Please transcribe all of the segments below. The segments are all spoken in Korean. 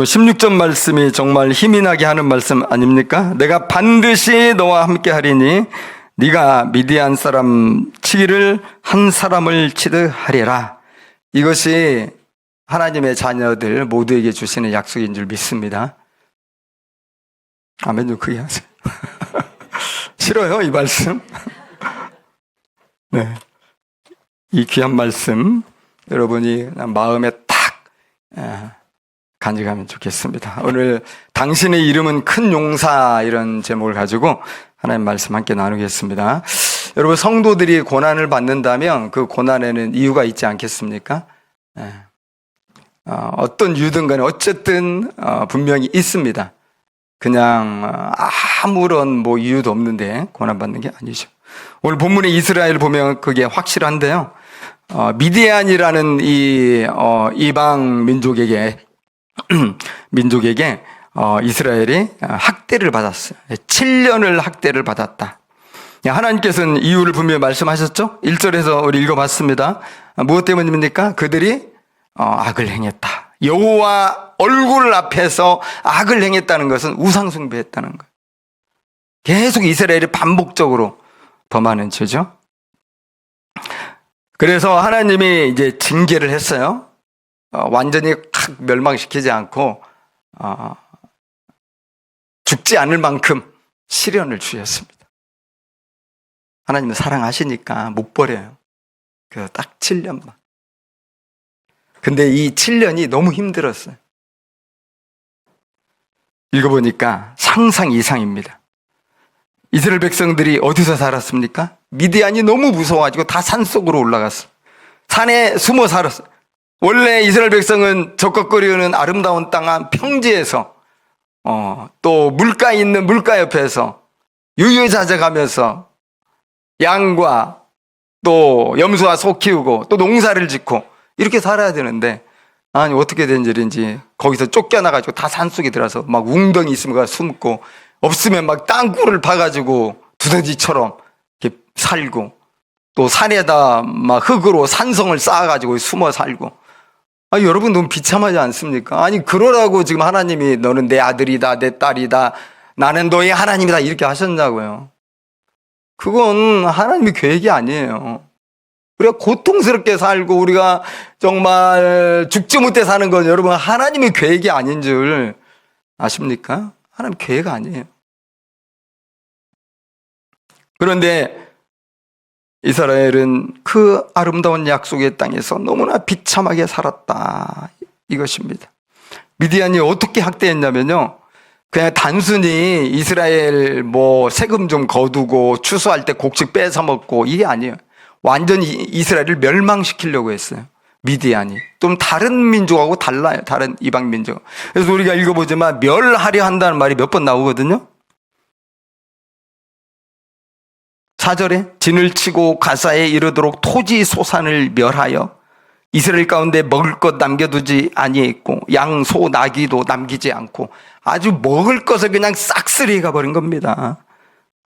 그리고 16절 말씀이 정말 힘이 나게 하는 말씀 아닙니까? 내가 반드시 너와 함께 하리니 네가 미디안 사람 치기를 한 사람을 치듯 하리라. 이것이 하나님의 자녀들 모두에게 주시는 약속인 줄 믿습니다. 아멘 좀 크게 하세요. 싫어요 이 말씀? 네, 이 귀한 말씀 여러분이 마음에 탁 간직하면 좋겠습니다. 오늘 당신의 이름은 큰 용사 이런 제목을 가지고 하나님 말씀 함께 나누겠습니다. 여러분 성도들이 고난을 받는다면 그 고난에는 이유가 있지 않겠습니까? 어떤 이유든 간에 어쨌든 분명히 있습니다. 그냥 아무런 이유도 없는데 고난받는 게 아니죠. 오늘 본문의 이스라엘 보면 그게 확실한데요. 미디안이라는 이 이방 민족에게 이스라엘이 학대를 받았어요. 7년을 학대를 받았다. 하나님께서는 이유를 분명히 말씀하셨죠. 1절에서 우리 읽어봤습니다. 무엇 때문입니까? 그들이 악을 행했다. 여호와 얼굴 앞에서 악을 행했다는 것은 우상 숭배했다는 거예요. 계속 이스라엘이 반복적으로 범하는 죄죠. 그래서 하나님이 이제 징계를 했어요. 완전히 확 멸망시키지 않고 죽지 않을 만큼 시련을 주셨습니다. 하나님은 사랑하시니까 못 버려요. 그래서 딱 7년만. 근데 이 7년이 너무 힘들었어요. 읽어보니까 상상 이상입니다. 이스라엘 백성들이 어디서 살았습니까? 미디안이 너무 무서워가지고 다 산속으로 올라갔어요. 산에 숨어 살았어요. 원래 이스라엘 백성은 적걱거리는 아름다운 땅 평지에서 또 물가 있는 물가 옆에서 유유자적하면서 양과 또 염소와 소 키우고 또 농사를 짓고 이렇게 살아야 되는데 아니 어떻게 된 일인지 거기서 쫓겨나가지고 다 산속에 들어서 막 웅덩이 있으면 숨고 없으면 막 땅굴을 파가지고 두더지처럼 이렇게 살고 또 산에다 막 흙으로 산성을 쌓아가지고 숨어 살고 여러분 너무 비참하지 않습니까? 아니 그러라고 지금 하나님이 너는 내 아들이다 내 딸이다 나는 너의 하나님이다 이렇게 하셨냐고요. 그건 하나님의 계획이 아니에요. 우리가 고통스럽게 살고 우리가 정말 죽지 못해 사는 건 여러분 하나님의 계획이 아닌 줄 아십니까? 하나님 계획 아니에요. 그런데 이스라엘은 그 아름다운 약속의 땅에서 너무나 비참하게 살았다 이것입니다. 미디안이 어떻게 학대했냐면요, 그냥 단순히 이스라엘 세금 좀 거두고 추수할 때 곡식 뺏어 먹고 이게 아니에요. 완전히 이스라엘을 멸망시키려고 했어요. 미디안이 좀 다른 민족하고 달라요. 다른 이방 민족. 그래서 우리가 읽어보지만 멸하려 한다는 말이 몇 번 나오거든요. 4절에 진을 치고 가사에 이르도록 토지 소산을 멸하여 이스라엘 가운데 먹을 것 남겨두지 아니했고 양, 소, 나귀도 남기지 않고 아주 먹을 것을 그냥 싹쓸이 가버린 겁니다.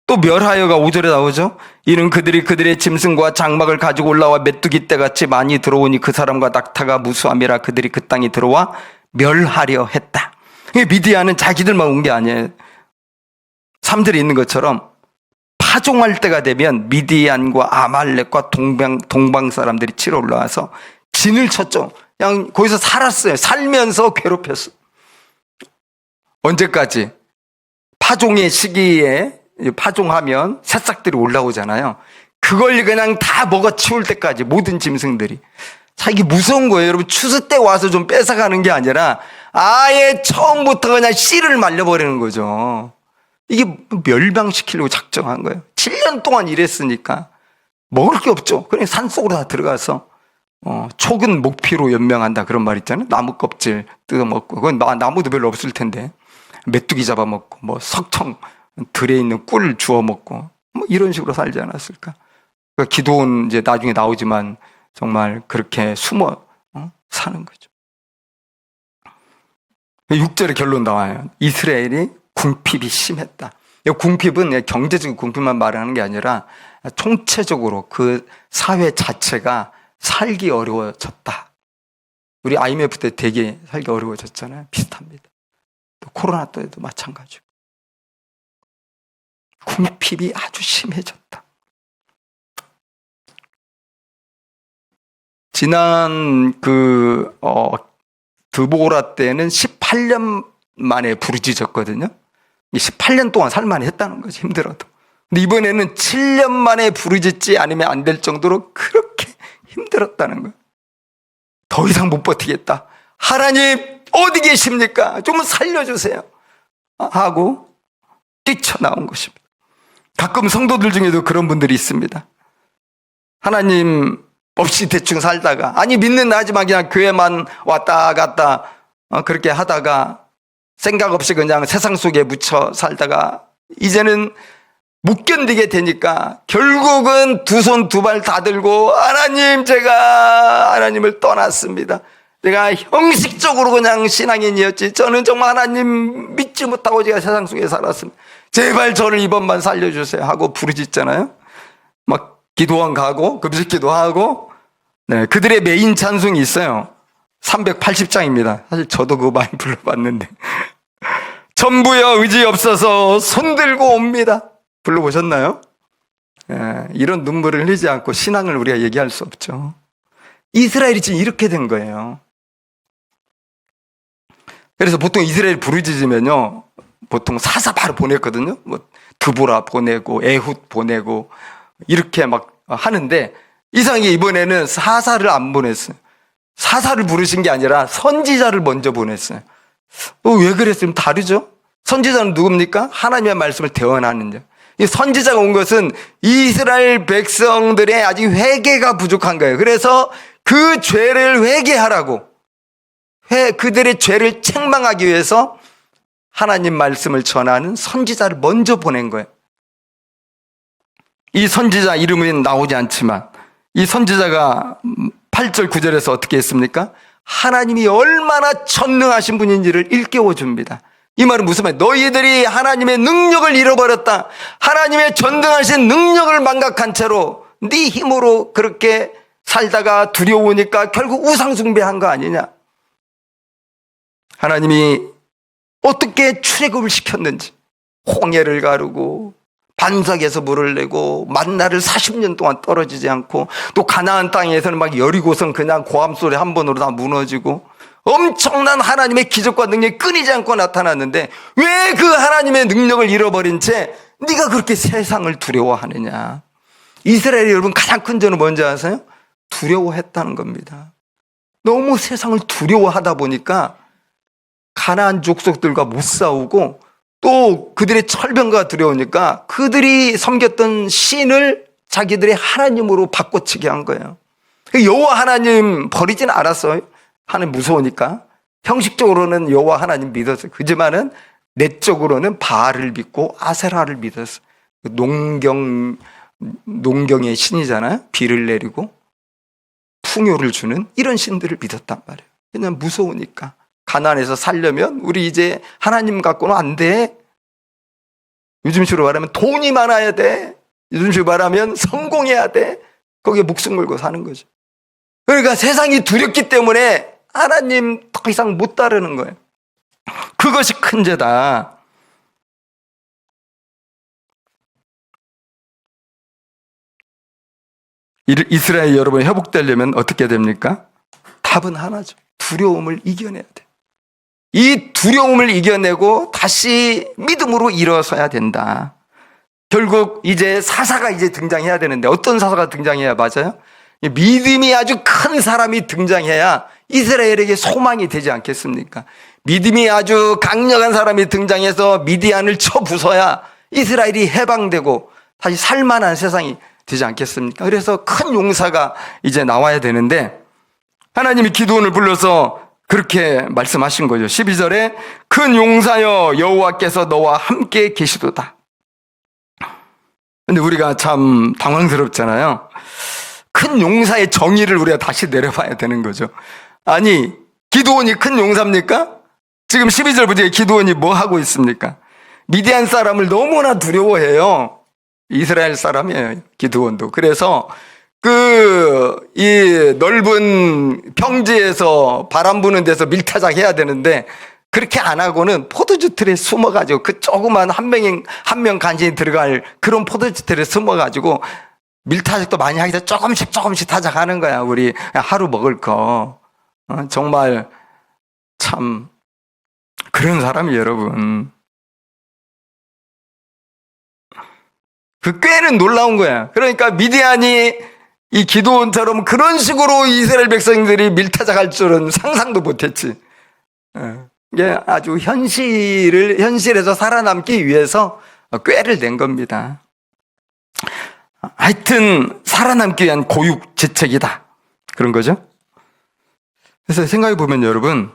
또 멸하여가 5절에 나오죠. 이는 그들이 그들의 짐승과 장막을 가지고 올라와 메뚜기 떼같이 많이 들어오니 그 사람과 낙타가 무수함이라 그들이 그 땅에 들어와 멸하려 했다. 미디안은 자기들만 온 게 아니에요. 3절에 있는 것처럼 파종할 때가 되면 미디안과 아말렉과 동방 사람들이 치러 올라와서 진을 쳤죠. 그냥 거기서 살았어요. 살면서 괴롭혔어요. 언제까지? 파종의 시기에 파종하면 새싹들이 올라오잖아요. 그걸 그냥 다 먹어치울 때까지 모든 짐승들이. 이게 무서운 거예요. 여러분 추수 때 와서 좀 뺏어가는 게 아니라 아예 처음부터 그냥 씨를 말려버리는 거죠. 이게 멸망시키려고 작정한 거예요. 7년 동안 일했으니까 먹을 게 없죠. 그냥 산속으로 다 들어가서 촉은 목피로 연명한다 그런 말 있잖아요. 나무 껍질 뜯어먹고 그건 나무도 별로 없을 텐데 메뚜기 잡아먹고 석청 들에 있는 꿀 주워 먹고 이런 식으로 살지 않았을까. 그러니까 기도는 이제 나중에 나오지만 정말 그렇게 숨어 사는 거죠. 6절에 결론 나와요. 이스라엘이 궁핍이 심했다. 궁핍은 경제적인 궁핍만 말하는 게 아니라 총체적으로 그 사회 자체가 살기 어려워졌다. 우리 IMF 때 되게 살기 어려워졌잖아요. 비슷합니다. 또 코로나 때도 마찬가지고. 궁핍이 아주 심해졌다. 지난 드보라 때는 18년 만에 부르짖었거든요. 18년 동안 살만 했다는 거지, 힘들어도. 근데 이번에는 7년 만에 부르짖지 않으면 안 될 정도로 그렇게 힘들었다는 거예요. 더 이상 못 버티겠다. 하나님 어디 계십니까? 좀 살려주세요. 하고 뛰쳐나온 것입니다. 가끔 성도들 중에도 그런 분들이 있습니다. 하나님 없이 대충 살다가, 아니 믿는 하지만 그냥 교회만 왔다 갔다 그렇게 하다가 생각 없이 그냥 세상 속에 묻혀 살다가 이제는 못 견디게 되니까 결국은 두 손 두 발 다 들고 하나님, 제가 하나님을 떠났습니다. 내가 형식적으로 그냥 신앙인이었지 저는 정말 하나님 믿지 못하고 제가 세상 속에 살았습니다. 제발 저를 이번만 살려주세요 하고 부르짖잖아요. 막 기도원 가고 금식기도 하고. 네, 그들의 메인 찬송이 있어요. 380장입니다. 사실 저도 그거 많이 불러봤는데 전부여 의지 없어서 손들고 옵니다. 불러보셨나요? 이런 눈물을 흘리지 않고 신앙을 우리가 얘기할 수 없죠. 이스라엘이 지금 이렇게 된 거예요. 그래서 보통 이스라엘 부르짖으면요, 보통 사사 바로 보냈거든요. 뭐 드보라 보내고 에훗 보내고 이렇게 막 하는데 이상하게 이번에는 사사를 안 보냈어요. 사사를 부르신 게 아니라 선지자를 먼저 보냈어요. 왜 그랬으면 다르죠? 선지자는 누굽니까? 하나님의 말씀을 대언하는 자. 이 선지자가 온 것은 이스라엘 백성들의 아직 회개가 부족한 거예요. 그래서 그 죄를 회개하라고, 그들의 죄를 책망하기 위해서 하나님 말씀을 전하는 선지자를 먼저 보낸 거예요. 이 선지자 이름은 나오지 않지만 이 선지자가 8절 9절에서 어떻게 했습니까? 하나님이 얼마나 전능하신 분인지를 일깨워 줍니다. 이 말은 무슨 말이에요? 너희들이 하나님의 능력을 잃어버렸다. 하나님의 전능하신 능력을 망각한 채로 네 힘으로 그렇게 살다가 두려우니까 결국 우상 숭배한 거 아니냐. 하나님이 어떻게 출애굽을 시켰는지, 홍해를 가르고 반석에서 물을 내고 만나를 40년 동안 떨어지지 않고, 또 가나안 땅에서는 막 여리고성 그냥 고함소리 한 번으로 다 무너지고 엄청난 하나님의 기적과 능력이 끊이지 않고 나타났는데 왜 그 하나님의 능력을 잃어버린 채 네가 그렇게 세상을 두려워하느냐. 이스라엘 여러분 가장 큰 죄는 뭔지 아세요? 두려워했다는 겁니다. 너무 세상을 두려워하다 보니까 가나안 족속들과 못 싸우고 또 그들의 철병과 두려우니까 그들이 섬겼던 신을 자기들의 하나님으로 바꿔치게 한 거예요. 여호와 하나님 버리진 않았어요. 하나님 무서우니까. 형식적으로는 여호와 하나님 믿었어요. 그지만은 내적으로는 바알을 믿고 아세라를 믿었어요. 농경의 신이잖아요. 비를 내리고 풍요를 주는 이런 신들을 믿었단 말이에요. 그냥 무서우니까. 가나안에서 살려면 우리 이제 하나님 갖고는 안 돼. 요즘식으로 말하면 돈이 많아야 돼. 요즘식으로 말하면 성공해야 돼. 거기에 목숨 걸고 사는 거죠. 그러니까 세상이 두렵기 때문에 하나님 더 이상 못 따르는 거예요. 그것이 큰 죄다. 이스라엘 여러분 회복되려면 어떻게 됩니까? 답은 하나죠. 두려움을 이겨내야 돼. 이 두려움을 이겨내고 다시 믿음으로 일어서야 된다. 결국 이제 사사가 이제 등장해야 되는데 어떤 사사가 등장해야 맞아요? 믿음이 아주 큰 사람이 등장해야 이스라엘에게 소망이 되지 않겠습니까? 믿음이 아주 강력한 사람이 등장해서 미디안을 쳐 부숴야 이스라엘이 해방되고 다시 살만한 세상이 되지 않겠습니까? 그래서 큰 용사가 이제 나와야 되는데 하나님이 기드온을 불러서 그렇게 말씀하신 거죠. 12절에 큰 용사여 여호와께서 너와 함께 계시도다. 근데 우리가 참 당황스럽잖아요. 큰 용사의 정의를 우리가 다시 내려봐야 되는 거죠. 아니, 기드온이 큰 용사입니까? 지금 12절부터 기드온이 뭐 하고 있습니까? 미디안 사람을 너무나 두려워해요. 이스라엘 사람이에요, 기드온도. 그래서 이 넓은 평지에서 바람 부는 데서 밀타작 해야 되는데, 그렇게 안 하고는 포도주 틀에 숨어가지고, 그 조그만 한 명 간신히 들어갈 그런 포도주 틀에 숨어가지고, 밀타작도 많이 하기 전에 조금씩 타작하는 거야. 우리 하루 먹을 거. 정말 참 그런 사람이 여러분. 그 꾀는 놀라운 거야. 그러니까 미디안이 이 기드온처럼 그런 식으로 이스라엘 백성들이 밀타작할 줄은 상상도 못했지. 이게 아주 현실에서 살아남기 위해서 꾀를 낸 겁니다. 하여튼 살아남기 위한 고육지책이다, 그런 거죠. 그래서 생각해 보면 여러분,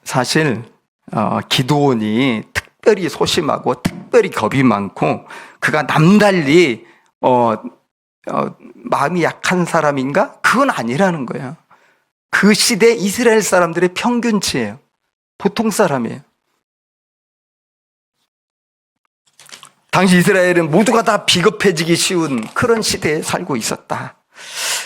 사실 기드온이 특별히 소심하고 특별히 겁이 많고 그가 남달리 마음이 약한 사람인가? 그건 아니라는 거예요. 그 시대 이스라엘 사람들의 평균치예요. 보통 사람이에요. 당시 이스라엘은 모두가 다 비겁해지기 쉬운 그런 시대에 살고 있었다.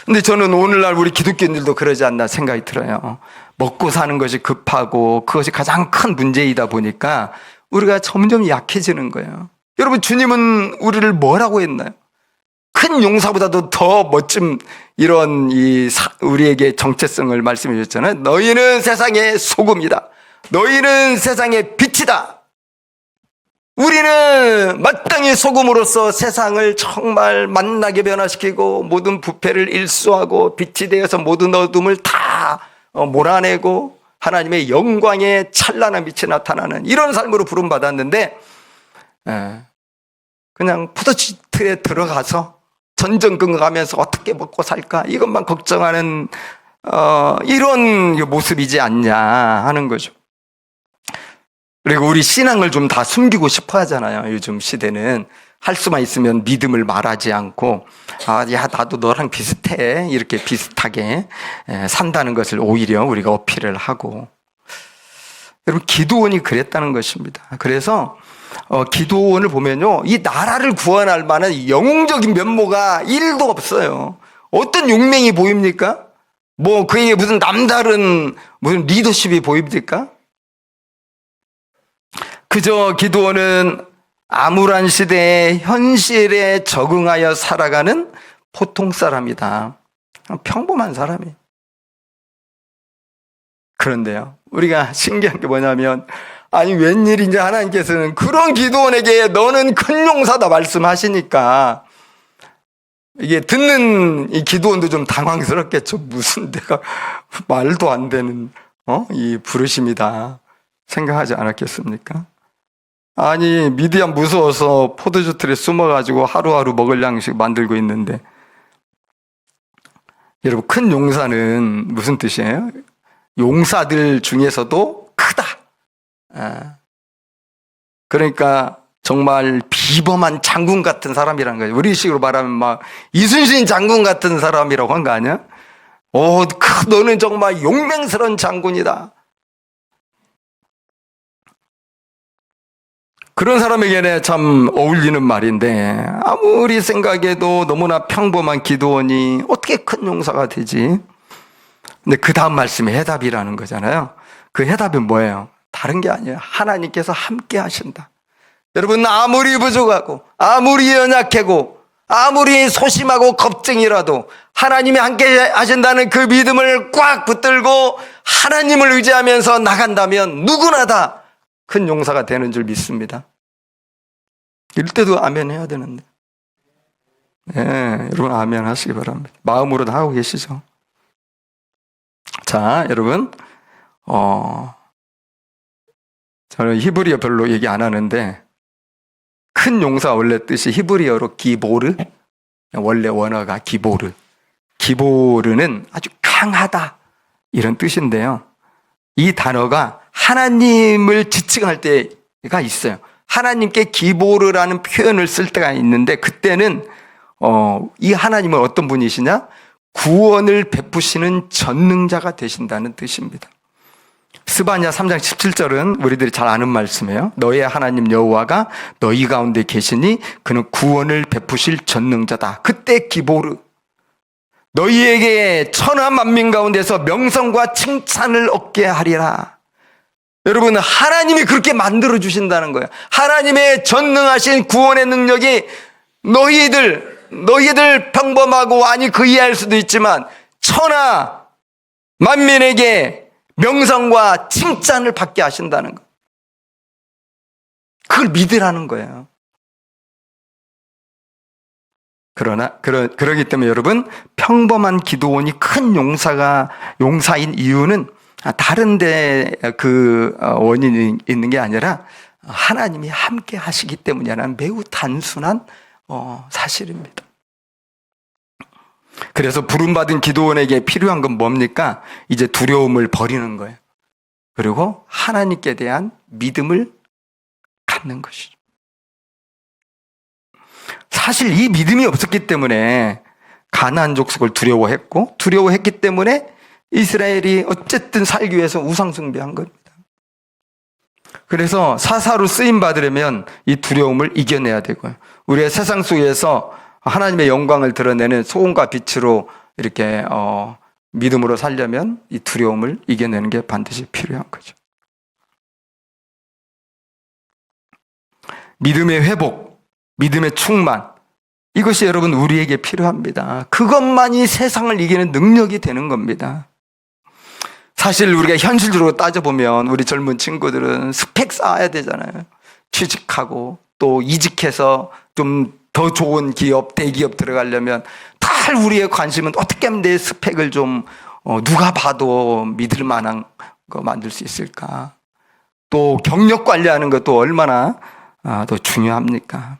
근데 저는 오늘날 우리 기독교인들도 그러지 않나 생각이 들어요. 먹고 사는 것이 급하고 그것이 가장 큰 문제이다 보니까 우리가 점점 약해지는 거예요. 여러분, 주님은 우리를 뭐라고 했나요? 큰 용사보다도 더 멋진 이런 우리에게 정체성을 말씀해 주셨잖아요. 너희는 세상의 소금이다. 너희는 세상의 빛이다. 우리는 마땅히 소금으로서 세상을 정말 맛나게 변화시키고 모든 부패를 일수하고 빛이 되어서 모든 어둠을 다 몰아내고 하나님의 영광의 찬란한 빛이 나타나는 이런 삶으로 부름받았는데, 그냥 포도주 틀에 들어가서 전전긍긍하면서 어떻게 먹고 살까 이것만 걱정하는 이런 모습이지 않냐 하는 거죠. 그리고 우리 신앙을 좀 다 숨기고 싶어 하잖아요. 요즘 시대는 할 수만 있으면 믿음을 말하지 않고, 야, 나도 너랑 비슷해, 이렇게 비슷하게 산다는 것을 오히려 우리가 어필을 하고. 여러분, 기드온이 그랬다는 것입니다. 그래서 기드온을 보면요, 이 나라를 구원할 만한 영웅적인 면모가 1도 없어요. 어떤 용맹이 보입니까? 뭐 그에게 무슨 남다른 무슨 리더십이 보입니까? 그저 기드온은 암울한 시대의 현실에 적응하여 살아가는 보통 사람이다. 평범한 사람이. 그런데요, 우리가 신기한 게 뭐냐면, 아니 웬일인지 하나님께서는 그런 기드온에게 너는 큰 용사다 말씀하시니까 이게 듣는 이 기드온도 좀 당황스럽겠죠. 무슨 내가 말도 안 되는 이 부르심이다 생각하지 않았겠습니까? 아니 미디안 무서워서 포도주 틀에 숨어가지고 하루하루 먹을 양식 만들고 있는데, 여러분, 큰 용사는 무슨 뜻이에요? 용사들 중에서도 크다. 그러니까 정말 비범한 장군 같은 사람이라는 거죠. 우리식으로 말하면 막 이순신 장군 같은 사람이라고 한 거 아니야? 너는 정말 용맹스러운 장군이다. 그런 사람에게는 참 어울리는 말인데, 아무리 생각해도 너무나 평범한 기드온이 어떻게 큰 용사가 되지? 근데 그 다음 말씀이 해답이라는 거잖아요. 그 해답이 뭐예요? 다른 게 아니에요. 하나님께서 함께 하신다. 여러분, 아무리 부족하고 아무리 연약하고 아무리 소심하고 겁쟁이라도 하나님이 함께 하신다는 그 믿음을 꽉 붙들고 하나님을 의지하면서 나간다면 누구나 다 큰 용사가 되는 줄 믿습니다. 이럴 때도 아멘 해야 되는데. 네, 여러분 아멘 하시기 바랍니다. 마음으로 다 하고 계시죠? 자, 여러분, 저는 히브리어 별로 얘기 안 하는데, 큰 용사 원래 뜻이 히브리어로 기보르, 원래 원어가 기보르. 기보르는 아주 강하다 이런 뜻인데요. 이 단어가 하나님을 지칭할 때가 있어요. 하나님께 기보르라는 표현을 쓸 때가 있는데, 그때는 이 하나님은 어떤 분이시냐? 구원을 베푸시는 전능자가 되신다는 뜻입니다. 스바냐 3장 17절은 우리들이 잘 아는 말씀이에요. 너의 하나님 여호와가 너희 가운데 계시니 그는 구원을 베푸실 전능자다. 그때 기보르. 너희에게 천하 만민 가운데서 명성과 칭찬을 얻게 하리라. 여러분, 하나님이 그렇게 만들어 주신다는 거예요. 하나님의 전능하신 구원의 능력이 너희들 평범하고 아니 그 이해할 수도 있지만 천하 만민에게 명성과 칭찬을 받게 하신다는 거. 그걸 믿으라는 거예요. 그러기 때문에 여러분, 평범한 기도원이 큰 용사인 이유는 다른 데 그 원인이 있는 게 아니라 하나님이 함께 하시기 때문이라는 매우 단순한 사실입니다. 그래서 부름받은 기도원에게 필요한 건 뭡니까? 이제 두려움을 버리는 거예요. 그리고 하나님께 대한 믿음을 갖는 것이죠. 사실 이 믿음이 없었기 때문에 가나안 족속을 두려워했기 때문에 이스라엘이 어쨌든 살기 위해서 우상 숭배한 겁니다. 그래서 사사로 쓰임 받으려면 이 두려움을 이겨내야 되고요. 우리의 세상 속에서 하나님의 영광을 드러내는 소금과 빛으로 이렇게 믿음으로 살려면 이 두려움을 이겨내는 게 반드시 필요한 거죠. 믿음의 회복, 믿음의 충만, 이것이 여러분 우리에게 필요합니다. 그것만이 세상을 이기는 능력이 되는 겁니다. 사실 우리가 현실적으로 따져보면 우리 젊은 친구들은 스펙 쌓아야 되잖아요. 취직하고 또 이직해서 좀 더 좋은 기업, 대기업 들어가려면 다 우리의 관심은 어떻게 하면 내 스펙을 좀 누가 봐도 믿을 만한 거 만들 수 있을까. 또 경력 관리하는 것도 얼마나 더 중요합니까?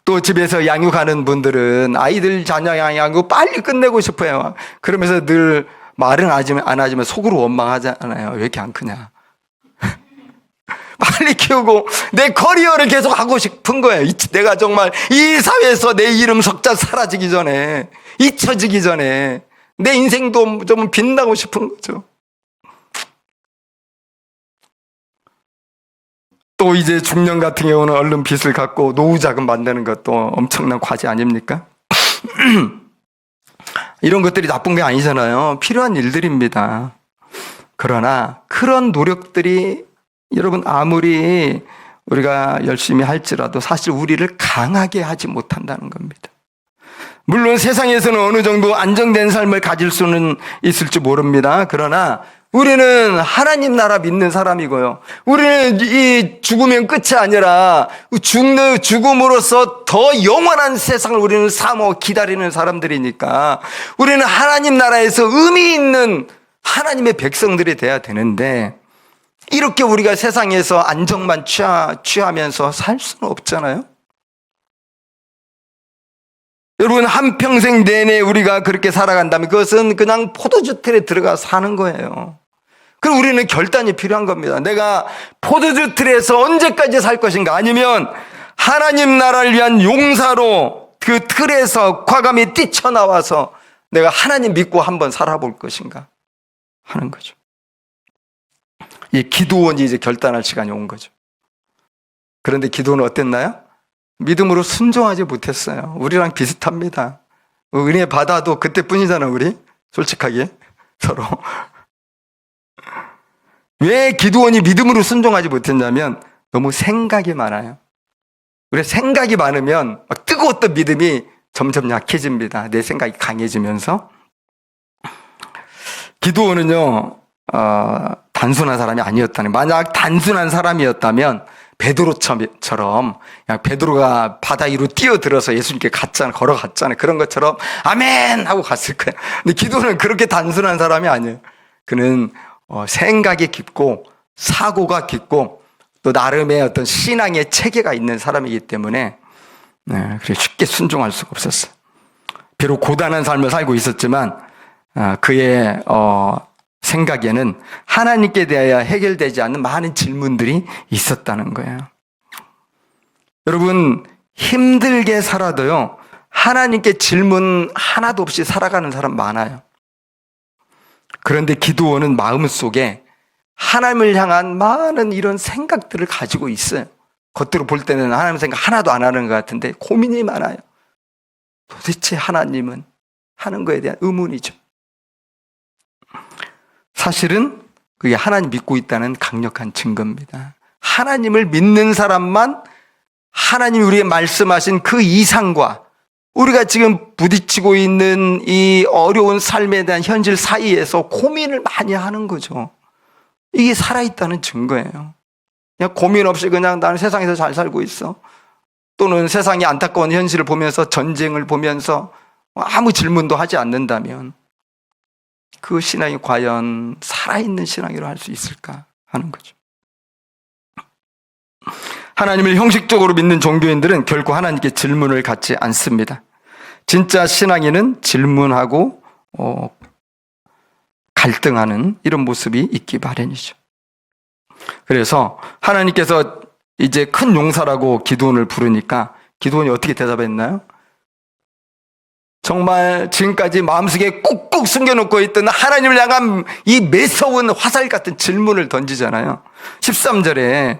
또 집에서 양육하는 분들은 아이들 자녀 양육 빨리 끝내고 싶어요. 그러면서 늘 말은 안 하지만 속으로 원망하잖아요. 왜 이렇게 안 크냐. 빨리 키우고 내 커리어를 계속 하고 싶은 거예요. 내가 정말 이 사회에서 내 이름 석자 사라지기 전에, 잊혀지기 전에 내 인생도 좀 빛나고 싶은 거죠. 또 이제 중년 같은 경우는 얼른 빚을 갚고 노후 자금 만드는 것도 엄청난 과제 아닙니까? 이런 것들이 나쁜 게 아니잖아요. 필요한 일들입니다. 그러나 그런 노력들이 여러분 아무리 우리가 열심히 할지라도 사실 우리를 강하게 하지 못한다는 겁니다. 물론 세상에서는 어느 정도 안정된 삶을 가질 수는 있을지 모릅니다. 그러나 우리는 하나님 나라 믿는 사람이고요. 우리는 이 죽으면 끝이 아니라 죽음으로써 더 영원한 세상을 우리는 사모 기다리는 사람들이니까 우리는 하나님 나라에서 의미 있는 하나님의 백성들이 돼야 되는데 이렇게 우리가 세상에서 안정만 취하면서 살 수는 없잖아요. 여러분, 한평생 내내 우리가 그렇게 살아간다면 그것은 그냥 포도주 틀에 들어가 사는 거예요. 그럼 우리는 결단이 필요한 겁니다. 내가 포도주 틀에서 언제까지 살 것인가, 아니면 하나님 나라를 위한 용사로 그 틀에서 과감히 뛰쳐나와서 내가 하나님 믿고 한번 살아볼 것인가 하는 거죠. 이 기도원이 이제 결단할 시간이 온 거죠. 그런데 기도는 어땠나요? 믿음으로 순종하지 못했어요. 우리랑 비슷합니다. 은혜 받아도 그때뿐이잖아, 우리. 솔직하게 서로. 왜 기도원이 믿음으로 순종하지 못했냐면 너무 생각이 많아요. 우리 생각이 많으면 뜨거웠던 믿음이 점점 약해집니다. 내 생각이 강해지면서. 기도원은요, 단순한 사람이 아니었다는. 만약 단순한 사람이었다면 베드로처럼 그냥 베드로가 바다 위로 뛰어들어서 예수님께 걸어갔잖아요. 그런 것처럼 아멘 하고 갔을 거예요. 근데 기도는 그렇게 단순한 사람이 아니에요. 그는 생각이 깊고 사고가 깊고 또 나름의 어떤 신앙의 체계가 있는 사람이기 때문에 그렇게 쉽게 순종할 수가 없었어요. 비록 고단한 삶을 살고 있었지만 그의 생각에는 하나님께 대하여 해결되지 않는 많은 질문들이 있었다는 거예요. 여러분, 힘들게 살아도요, 하나님께 질문 하나도 없이 살아가는 사람 많아요. 그런데 기도원은 마음속에 하나님을 향한 많은 이런 생각들을 가지고 있어요. 겉으로 볼 때는 하나님 생각 하나도 안 하는 것 같은데 고민이 많아요. 도대체 하나님은 하는 거에 대한 의문이죠. 사실은 그게 하나님 믿고 있다는 강력한 증거입니다. 하나님을 믿는 사람만 하나님이 우리에게 말씀하신 그 이상과 우리가 지금 부딪히고 있는 이 어려운 삶에 대한 현실 사이에서 고민을 많이 하는 거죠. 이게 살아있다는 증거예요. 그냥 고민 없이 그냥 나는 세상에서 잘 살고 있어. 또는 세상의 안타까운 현실을 보면서 전쟁을 보면서 아무 질문도 하지 않는다면 그 신앙이 과연 살아있는 신앙이라고 할 수 있을까 하는 거죠. 하나님을 형식적으로 믿는 종교인들은 결코 하나님께 질문을 갖지 않습니다. 진짜 신앙인은 질문하고 갈등하는 이런 모습이 있기 마련이죠. 그래서 하나님께서 이제 큰 용사라고 기드온을 부르니까 기드온이 어떻게 대답했나요? 정말 지금까지 마음속에 꾹꾹 숨겨놓고 있던 하나님을 향한 이 매서운 화살 같은 질문을 던지잖아요. 13절에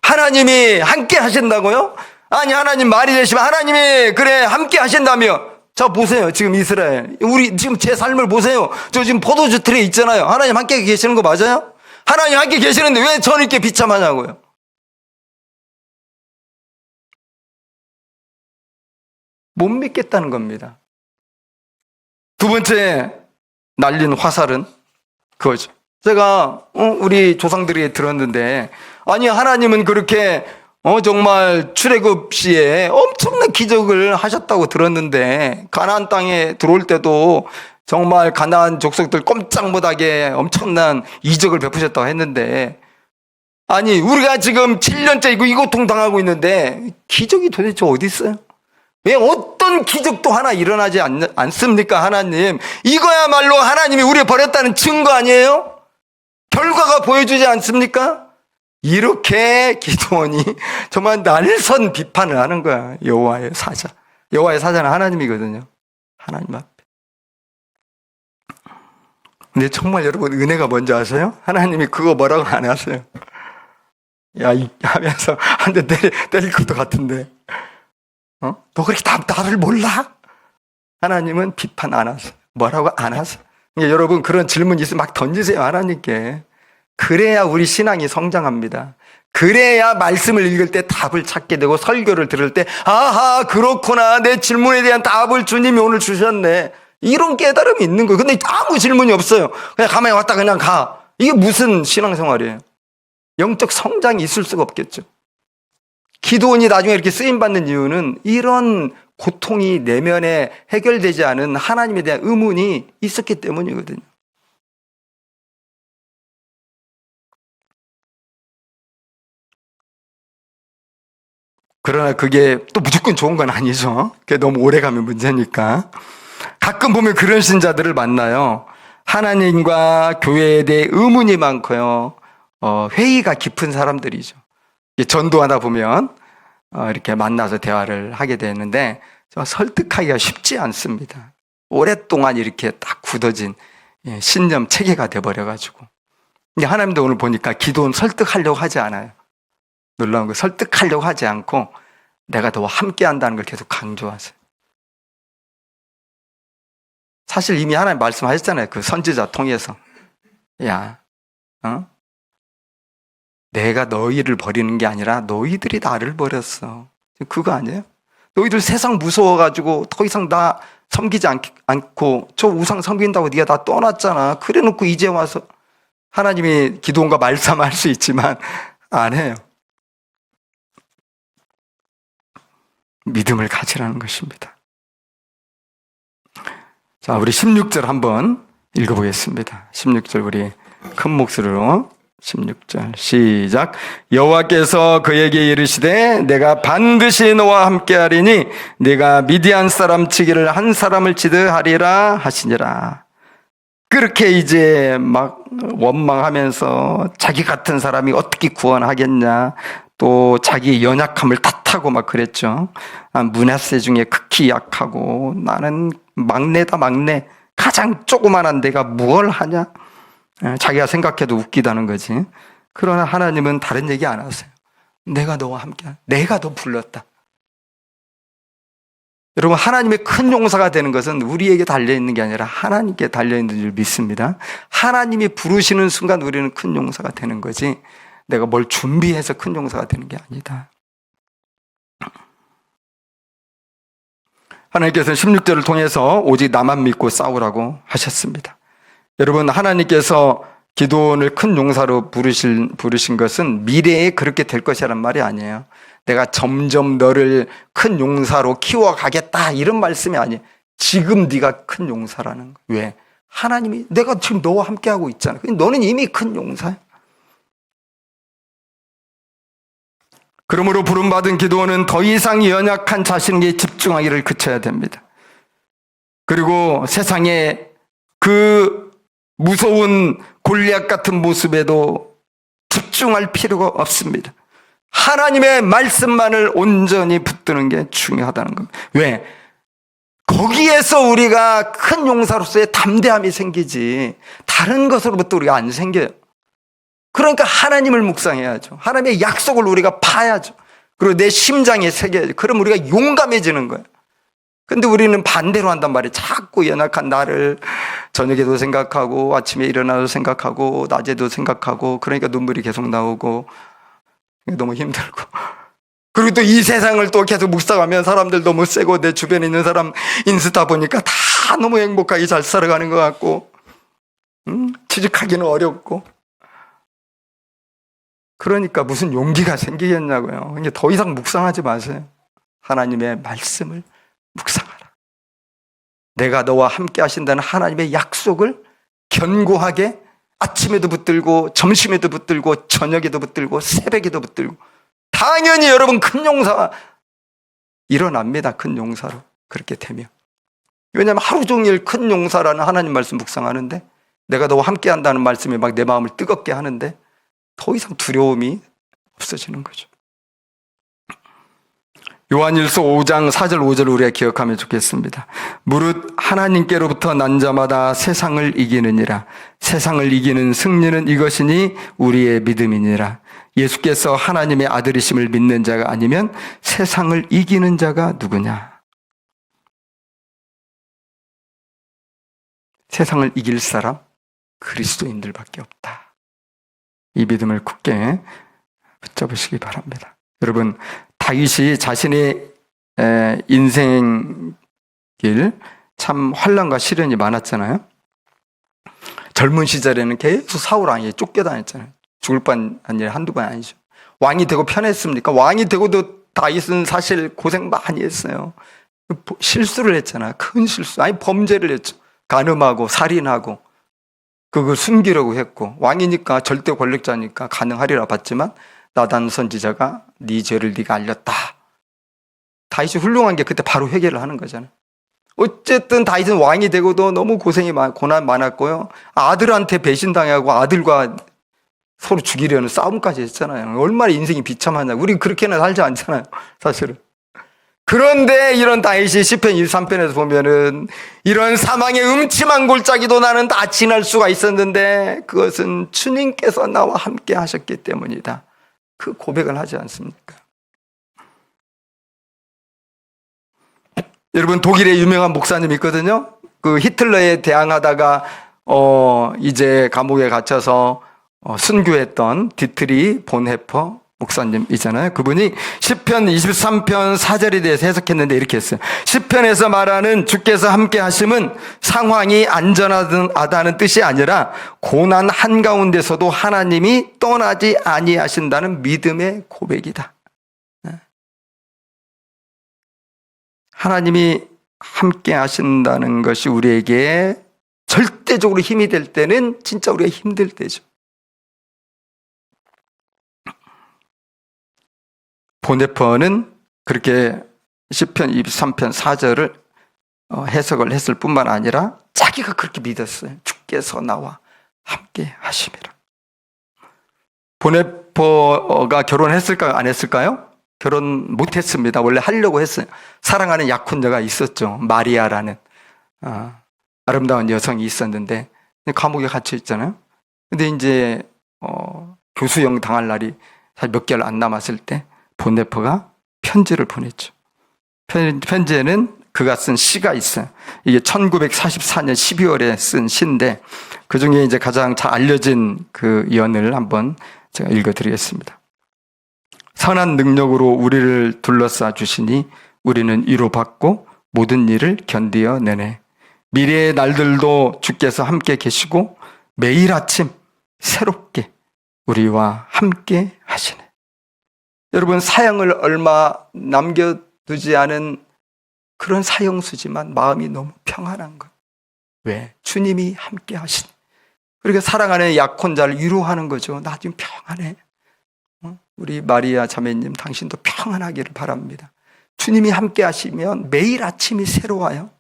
하나님이 함께 하신다고요? 아니, 하나님 말이 되시면 하나님이 그래 함께 하신다며. 자, 보세요. 지금 이스라엘, 우리 지금 제 삶을 보세요. 저 지금 포도주 틀에 있잖아요. 하나님 함께 계시는 거 맞아요? 하나님 함께 계시는데 왜 저는 이렇게 비참하냐고요? 못 믿겠다는 겁니다. 두 번째 날린 화살은 그거죠. 제가 우리 조상들이 들었는데, 아니 하나님은 그렇게 정말 출애굽 시에 엄청난 기적을 하셨다고 들었는데, 가나안 땅에 들어올 때도 정말 가나안 족속들 꼼짝 못하게 엄청난 이적을 베푸셨다고 했는데, 아니 우리가 지금 7년째 이거 고통당하고 있는데 기적이 도대체 어디 있어요? 왜 어떤 기적도 하나 일어나지 않습니까? 하나님, 이거야말로 하나님이 우리를 버렸다는 증거 아니에요? 결과가 보여주지 않습니까? 이렇게 기드온이 정말 날선 비판을 하는 거야. 여호와의 사자. 여호와의 사자는 하나님이거든요. 하나님 앞에. 근데 정말 여러분, 은혜가 뭔지 아세요? 하나님이 그거 뭐라고 안 하세요. 야, 하면서 한 대 때릴 것도 같은데. 너 그렇게 나를 몰라? 하나님은 비판 안 하세요. 뭐라고 안 하세요. 그러니까 여러분, 그런 질문 있으면 막 던지세요, 하나님께. 그래야 우리 신앙이 성장합니다. 그래야 말씀을 읽을 때 답을 찾게 되고, 설교를 들을 때 아하, 그렇구나, 내 질문에 대한 답을 주님이 오늘 주셨네, 이런 깨달음이 있는 거예요. 근데 아무 질문이 없어요. 그냥 가만히 왔다 그냥 가. 이게 무슨 신앙생활이에요? 영적 성장이 있을 수가 없겠죠. 기드온이 나중에 이렇게 쓰임받는 이유는 이런 고통이 내면에 해결되지 않은 하나님에 대한 의문이 있었기 때문이거든요. 그러나 그게 또 무조건 좋은 건 아니죠. 그게 너무 오래 가면 문제니까. 가끔 보면 그런 신자들을 만나요. 하나님과 교회에 대해 의문이 많고요. 회의가 깊은 사람들이죠. 전도하다 보면 이렇게 만나서 대화를 하게 되는데 설득하기가 쉽지 않습니다. 오랫동안 이렇게 딱 굳어진 신념 체계가 돼버려가지고. 근데 하나님도 오늘 보니까 기도는 설득하려고 하지 않아요. 놀라운 거, 설득하려고 하지 않고 내가 너와 함께 한다는 걸 계속 강조하세요. 사실 이미 하나님 말씀하셨잖아요. 그 선지자 통해서. 야, 내가 너희를 버리는 게 아니라 너희들이 나를 버렸어. 그거 아니에요? 너희들 세상 무서워가지고 더 이상 나 섬기지 않고 저 우상 섬긴다고 네가 나 떠났잖아. 그래 놓고 이제 와서. 하나님이 기도원과 말씀할 수 있지만 안 해요. 믿음을 가지라는 것입니다. 자, 우리 16절 한번 읽어보겠습니다. 16절 우리 큰 목소리로 16절 시작. 여호와께서 그에게 이르시되 내가 반드시 너와 함께하리니 네가 미디안 사람 치기를 한 사람을 치듯 하리라 하시니라. 그렇게 이제 막 원망하면서 자기 같은 사람이 어떻게 구원하겠냐, 또 자기 연약함을 탓하고 막 그랬죠. 므낫세 중에 극히 약하고 나는 막내다 막내, 가장 조그만한 내가 무얼 하냐. 자기가 생각해도 웃기다는 거지. 그러나 하나님은 다른 얘기 안 하세요. 내가 너와 함께, 내가 너 불렀다. 여러분, 하나님의 큰 용사가 되는 것은 우리에게 달려있는 게 아니라 하나님께 달려있는 줄 믿습니다. 하나님이 부르시는 순간 우리는 큰 용사가 되는 거지, 내가 뭘 준비해서 큰 용사가 되는 게 아니다. 하나님께서는 16절을 통해서 오직 나만 믿고 싸우라고 하셨습니다. 여러분, 하나님께서 기드온을 큰 용사로 부르신 것은 미래에 그렇게 될 것이란 말이 아니에요. 내가 점점 너를 큰 용사로 키워가겠다, 이런 말씀이 아니에요. 지금 네가 큰 용사라는 거예요. 왜? 하나님이, 내가 지금 너와 함께하고 있잖아. 너는 이미 큰 용사야. 그러므로 부름받은 기드온은 더 이상 연약한 자신에게 집중하기를 그쳐야 됩니다. 그리고 세상에 그 무서운 골리앗 같은 모습에도 집중할 필요가 없습니다. 하나님의 말씀만을 온전히 붙드는 게 중요하다는 겁니다. 왜? 거기에서 우리가 큰 용사로서의 담대함이 생기지, 다른 것으로부터 우리가 안 생겨요. 그러니까 하나님을 묵상해야죠. 하나님의 약속을 우리가 봐야죠. 그리고 내 심장에 새겨야죠. 그럼 우리가 용감해지는 거예요. 근데 우리는 반대로 한단 말이에요. 자꾸 연약한 나를 저녁에도 생각하고 아침에 일어나도 생각하고 낮에도 생각하고, 그러니까 눈물이 계속 나오고 너무 힘들고, 그리고 또 이 세상을 또 계속 묵상하면 사람들 너무 세고 내 주변에 있는 사람 인스타 보니까 다 너무 행복하게 잘 살아가는 것 같고, 취직하기는 어렵고, 그러니까 무슨 용기가 생기겠냐고요. 그러니까 더 이상 묵상하지 마세요. 하나님의 말씀을 묵상하라. 내가 너와 함께 하신다는 하나님의 약속을 견고하게 아침에도 붙들고 점심에도 붙들고 저녁에도 붙들고 새벽에도 붙들고, 당연히 여러분 큰 용사가 일어납니다. 큰 용사로 그렇게 되면. 왜냐하면 하루 종일 큰 용사라는 하나님 말씀 묵상하는데, 내가 너와 함께 한다는 말씀이 막 내 마음을 뜨겁게 하는데 더 이상 두려움이 없어지는 거죠. 요한일서 5장 4절 5절을 우리가 기억하면 좋겠습니다. 무릇 하나님께로부터 난 자마다 세상을 이기느니라. 세상을 이기는 승리는 이것이니 우리의 믿음이니라. 예수께서 하나님의 아들이심을 믿는 자가 아니면 세상을 이기는 자가 누구냐? 세상을 이길 사람? 그리스도인들밖에 없다. 이 믿음을 굳게 붙잡으시기 바랍니다. 여러분, 다윗이 자신의 인생길 참 환난과 시련이 많았잖아요. 젊은 시절에는 계속 사울 왕에게 쫓겨다녔잖아요. 죽을 뻔한 일 한두 번 아니죠. 왕이 되고 편했습니까? 왕이 되고도 다윗은 사실 고생 많이 했어요. 실수를 했잖아요. 큰 실수. 아니, 범죄를 했죠. 간음하고 살인하고 그걸 숨기려고 했고, 왕이니까 절대 권력자니까 가능하리라 봤지만 나단 선지자가 네 죄를 네가 알렸다. 다윗이 훌륭한 게 그때 바로 회개를 하는 거잖아요. 어쨌든 다윗은 왕이 되고도 너무 고난 많았고요. 아들한테 배신당하고 아들과 서로 죽이려는 싸움까지 했잖아요. 얼마나 인생이 비참하냐. 우리 그렇게는 살지 않잖아요, 사실은. 그런데 이런 다윗이 시편 23편에서 보면은 이런 사망의 음침한 골짜기도 나는 다 지날 수가 있었는데 그것은 주님께서 나와 함께 하셨기 때문이다. 그 고백을 하지 않습니까? 여러분, 독일에 유명한 목사님이 있거든요. 그 히틀러에 대항하다가 이제 감옥에 갇혀서 순교했던 디트리 본헤퍼 목사님이잖아요. 그분이 시편 23편 4절에 대해서 해석했는데 이렇게 했어요. 시편에서 말하는 주께서 함께 하심은 상황이 안전하다는 뜻이 아니라 고난 한가운데서도 하나님이 떠나지 아니하신다는 믿음의 고백이다. 하나님이 함께 하신다는 것이 우리에게 절대적으로 힘이 될 때는 진짜 우리가 힘들 때죠. 본헤퍼는 그렇게 시편 23편 4절을 해석을 했을 뿐만 아니라 자기가 그렇게 믿었어요. 주께서 나와 함께 하심이라. 본헤퍼가 결혼했을까요? 안 했을까요? 결혼 못했습니다. 원래 하려고 했어요. 사랑하는 약혼자가 있었죠. 마리아라는 아름다운 여성이 있었는데 감옥에 갇혀 있잖아요. 근데 이제 교수형 당할 날이 사실 몇 개월 안 남았을 때 본헤퍼가 편지를 보냈죠. 편지에는 그가 쓴 시가 있어요. 이게 1944년 12월에 쓴 시인데 그 중에 이제 가장 잘 알려진 그 연을 한번 제가 읽어드리겠습니다. 선한 능력으로 우리를 둘러싸 주시니 우리는 위로받고 모든 일을 견디어 내네. 미래의 날들도 주께서 함께 계시고 매일 아침 새롭게 우리와 함께 하시네. 여러분, 사형을 얼마 남겨두지 않은 그런 사형수지만 마음이 너무 평안한 거예요. 왜? 주님이 함께 하시네. 그러니까 사랑하는 약혼자를 위로하는 거죠. 나 지금 평안해. 우리 마리아 자매님, 당신도 평안하기를 바랍니다. 주님이 함께 하시면 매일 아침이 새로워요.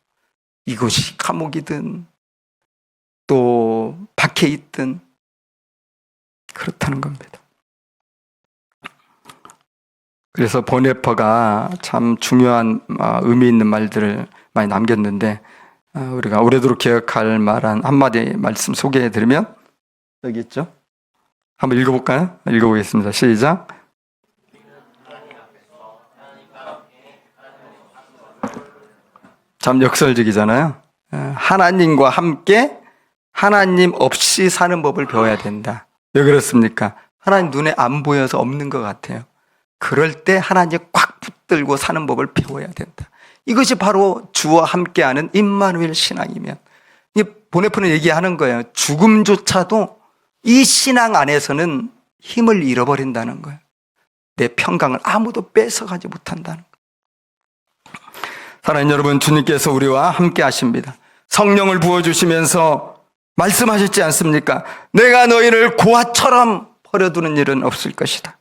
이곳이 감옥이든 또 밖에 있든 그렇다는 겁니다. 그래서 보네퍼가 참 중요한 의미 있는 말들을 많이 남겼는데 우리가 오래도록 기억할 말한 한마디 말씀 소개해드리면 여기 있죠. 한번 읽어볼까요? 읽어보겠습니다. 시작. 참 역설적이잖아요. 하나님과 함께 하나님 없이 사는 법을 배워야 된다. 왜 그렇습니까? 하나님 눈에 안 보여서 없는 것 같아요. 그럴 때 하나님 꽉 붙들고 사는 법을 배워야 된다. 이것이 바로 주와 함께하는 임마누엘 신앙이면, 보네포는 얘기하는 거예요. 죽음조차도 이 신앙 안에서는 힘을 잃어버린다는 거예요. 내 평강을 아무도 뺏어가지 못한다는 거예요. 사랑하는 여러분, 주님께서 우리와 함께 하십니다. 성령을 부어주시면서 말씀하셨지 않습니까? 내가 너희를 고아처럼 버려두는 일은 없을 것이다.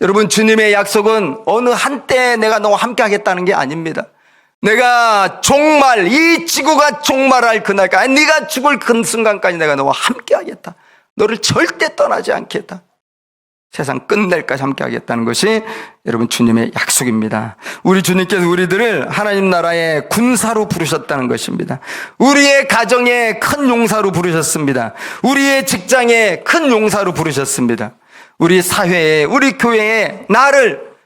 여러분, 주님의 약속은 어느 한때 내가 너와 함께 하겠다는 게 아닙니다. 내가 종말, 이 지구가 종말할 그날까지, 네가 죽을 그 순간까지 내가 너와 함께 하겠다. 너를 절대 떠나지 않겠다. 세상 끝날까지 함께 하겠다는 것이 여러분 주님의 약속입니다. 우리 주님께서 우리들을 하나님 나라의 군사로 부르셨다는 것입니다. 우리의 가정에 큰 용사로 부르셨습니다. 우리의 직장에 큰 용사로 부르셨습니다. 우리 사회에, 우리 교회에 나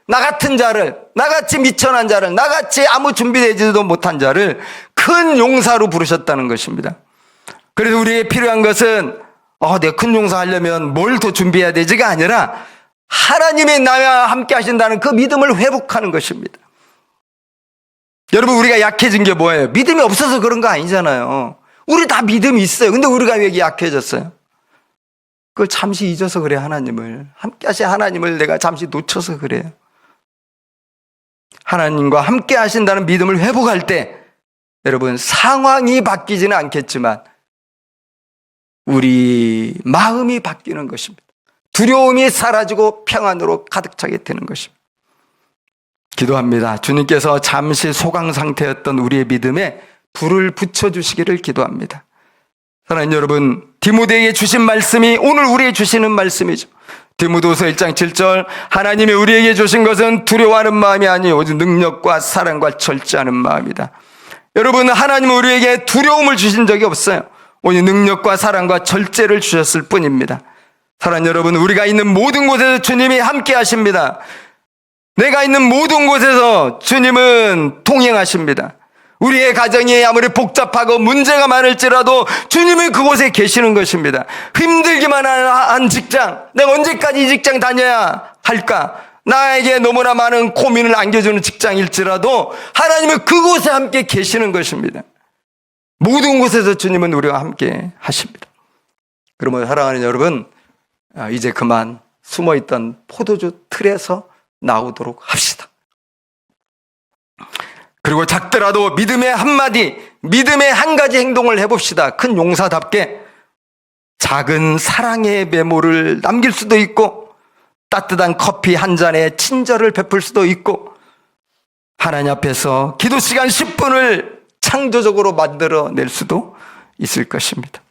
같은 자를, 나같이 미천한 자를, 나같이 아무 준비되지도 못한 자를 큰 용사로 부르셨다는 것입니다. 그래서 우리에게 필요한 것은 내가 큰 용사 하려면 뭘 더 준비해야 되지가 아니라 하나님이 나와 함께 하신다는 그 믿음을 회복하는 것입니다. 여러분, 우리가 약해진 게 뭐예요? 믿음이 없어서 그런 거 아니잖아요. 우리 다 믿음이 있어요. 근데 우리가 왜 약해졌어요? 그걸 잠시 잊어서 그래. 하나님을 함께 하신 하나님을 내가 잠시 놓쳐서 그래요. 하나님과 함께 하신다는 믿음을 회복할 때 여러분, 상황이 바뀌지는 않겠지만 우리 마음이 바뀌는 것입니다. 두려움이 사라지고 평안으로 가득 차게 되는 것입니다. 기도합니다. 주님께서 잠시 소강 상태였던 우리의 믿음에 불을 붙여주시기를 기도합니다. 사랑하는 여러분, 디모데에게 주신 말씀이 오늘 우리에게 주시는 말씀이죠. 디모데후서 1장 7절, 하나님이 우리에게 주신 것은 두려워하는 마음이 아니요 오직 능력과 사랑과 절제하는 마음이다. 여러분, 하나님은 우리에게 두려움을 주신 적이 없어요. 오직 능력과 사랑과 절제를 주셨을 뿐입니다. 사랑하는 여러분, 우리가 있는 모든 곳에서 주님이 함께 하십니다. 내가 있는 모든 곳에서 주님은 동행하십니다. 우리의 가정이 아무리 복잡하고 문제가 많을지라도 주님은 그곳에 계시는 것입니다. 힘들기만 한 직장, 내가 언제까지 이 직장 다녀야 할까? 나에게 너무나 많은 고민을 안겨주는 직장일지라도 하나님은 그곳에 함께 계시는 것입니다. 모든 곳에서 주님은 우리와 함께 하십니다. 그러면 사랑하는 여러분, 이제 그만 숨어있던 포도주 틀에서 나오도록 합시다. 그리고 작더라도 믿음의 한마디, 믿음의 한 가지 행동을 해봅시다. 큰 용사답게 작은 사랑의 메모를 남길 수도 있고 따뜻한 커피 한 잔에 친절을 베풀 수도 있고 하나님 앞에서 기도 시간 10분을 창조적으로 만들어낼 수도 있을 것입니다.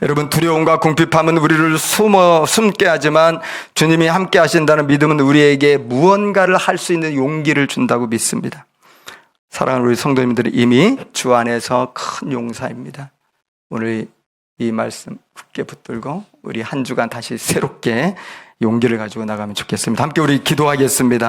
여러분, 두려움과 궁핍함은 우리를 숨게 하지만 주님이 함께 하신다는 믿음은 우리에게 무언가를 할 수 있는 용기를 준다고 믿습니다. 사랑하는 우리 성도님들이 이미 주 안에서 큰 용사입니다. 오늘 이 말씀 굳게 붙들고 우리 한 주간 다시 새롭게 용기를 가지고 나가면 좋겠습니다. 함께 우리 기도하겠습니다.